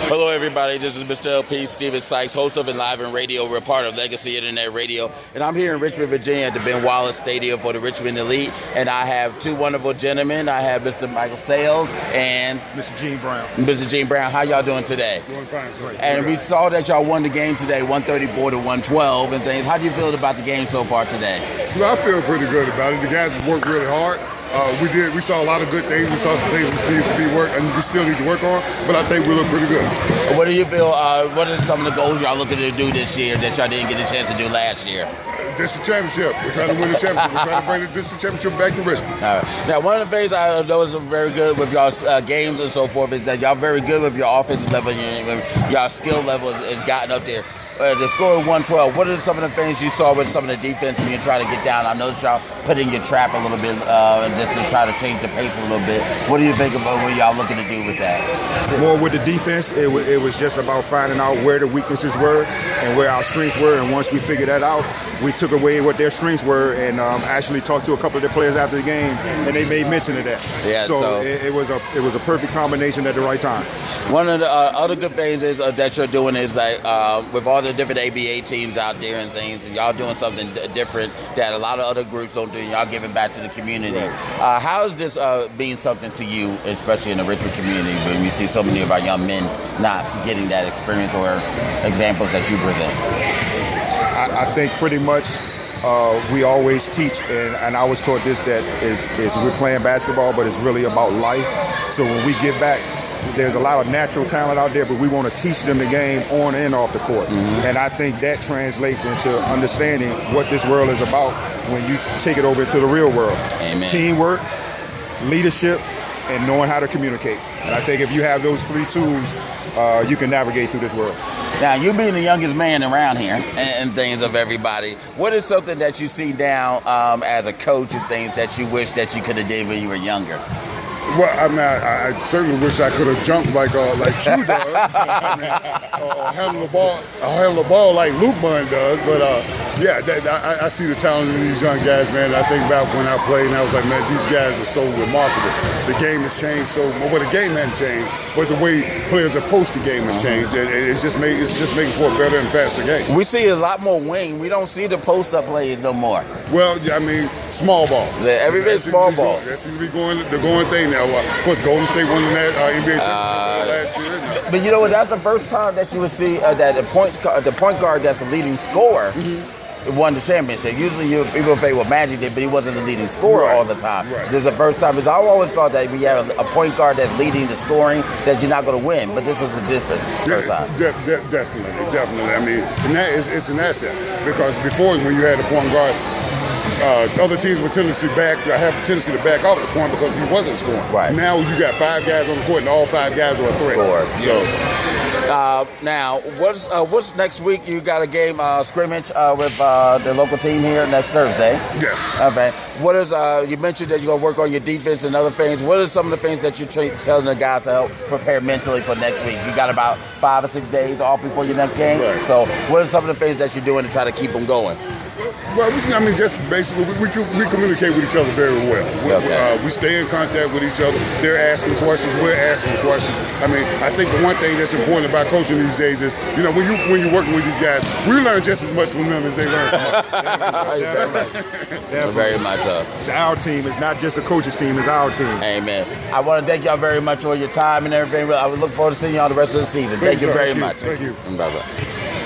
Hello, everybody. This is Mr. LP Steven Sykes, host of Enliven Radio. We're part of Legacy Internet Radio. And I'm here in Richmond, Virginia at the Ben Wallace Stadium for the Richmond Elite. And I have two wonderful gentlemen. I have Mr. Michael Sales and Mr. Gene Brown. Mr. Gene Brown. How y'all doing today? Doing fine. Great. And we saw that y'all won the game today, 134 to 112 and things. How do you feel about the game so far today? Well, I feel pretty good about it. The guys have worked really hard. We saw a lot of good things. We saw some things we still need to work on, but I think we look pretty good. What do you feel, what are some of the goals y'all looking to do this year that y'all didn't get a chance to do last year? District championship. We're trying to win the championship. We're trying to bring the district championship back to Richmond. All right. Now, one of the things I know is very good with y'all's games and so forth is that y'all very good with your offensive level. Y'all skill level has gotten up there. The score of 112, what are some of the things you saw with some of the defense and you're trying to get down? I noticed y'all put in your trap a little bit just to try to change the pace a little bit. What do you think about what y'all looking to do with that? More with the defense, it was just about finding out where the weaknesses were and where our strengths were. And once we figured that out, we took away what their strengths were and actually talked to a couple of the players after the game, and they made mention of that. Yeah, so it was a perfect combination at the right time. One of the other good things is that you're doing is like with all the different ABA teams out there and things, and y'all doing something different that a lot of other groups don't do, and y'all giving back to the community. How is this mean something to you, especially in the Richmond community, when you see so many of our young men not getting that experience or examples that you present? I think pretty much we always teach, and I was taught this, that is we're playing basketball, but it's really about life. So when we get back, there's a lot of natural talent out there, but we want to teach them the game on and off the court. Mm-hmm. And I think that translates into understanding what this world is about when you take it over into the real world. Amen. Teamwork, leadership, and knowing how to communicate. And I think if you have those three tools, you can navigate through this world. Now, you being the youngest man around here and things of everybody, what is something that you see now as a coach and things that you wish that you could have did when you were younger? Well, I mean, I certainly wish I could have jumped like you does. Handle the ball like Luke Bunn does. But yeah, I see the talent in these young guys, man. I think about when I played, and I was like, man, these guys are so remarkable. The game has changed so much. Well, the game hasn't changed, but the way players approach the game has changed. It's just making for a better and faster game. We see a lot more wing. We don't see the post-up plays no more. Well, I mean, small ball. Yeah, every bit small ball. That seems to be the going thing now. Of course, Golden State won that NBA championship last year. But you know what? That's the first time that you would see that the point guard that's the leading scorer won the championship. Usually people say, well, Magic did, but he wasn't the leading scorer all the time. Right. This is the first time. Because I always thought that we had a point guard that's leading the scoring, that you're not going to win. But this was the difference. First time. Definitely. I mean, and that it's an asset, because before, when you had a point guard, other teams would have a tendency to back off the point because he wasn't scoring. Right. Now you got 5 guys on the court, and all 5 guys are a threat. So now, what's next week? You got a game scrimmage with the local team here next Thursday. Yes. Okay. What is you mentioned that you're gonna work on your defense and other things. What are some of the things that you're telling the guys to help prepare mentally for next week? You got about 5 or 6 days off before your next game. Right. So, what are some of the things that you're doing to try to keep them going? Well, just basically, we communicate with each other very well. We stay in contact with each other. They're asking questions. We're asking questions. I mean, I think the one thing that's important about coaching these days is, when you're working with these guys, we learn just as much from them as they learn from us. Definitely. Very much so. It's our team. It's not just a coach's team. It's our team. Amen. I want to thank y'all very much for your time and everything. I would look forward to seeing y'all the rest of the season. Thank you very much. Thank you. Bye-bye.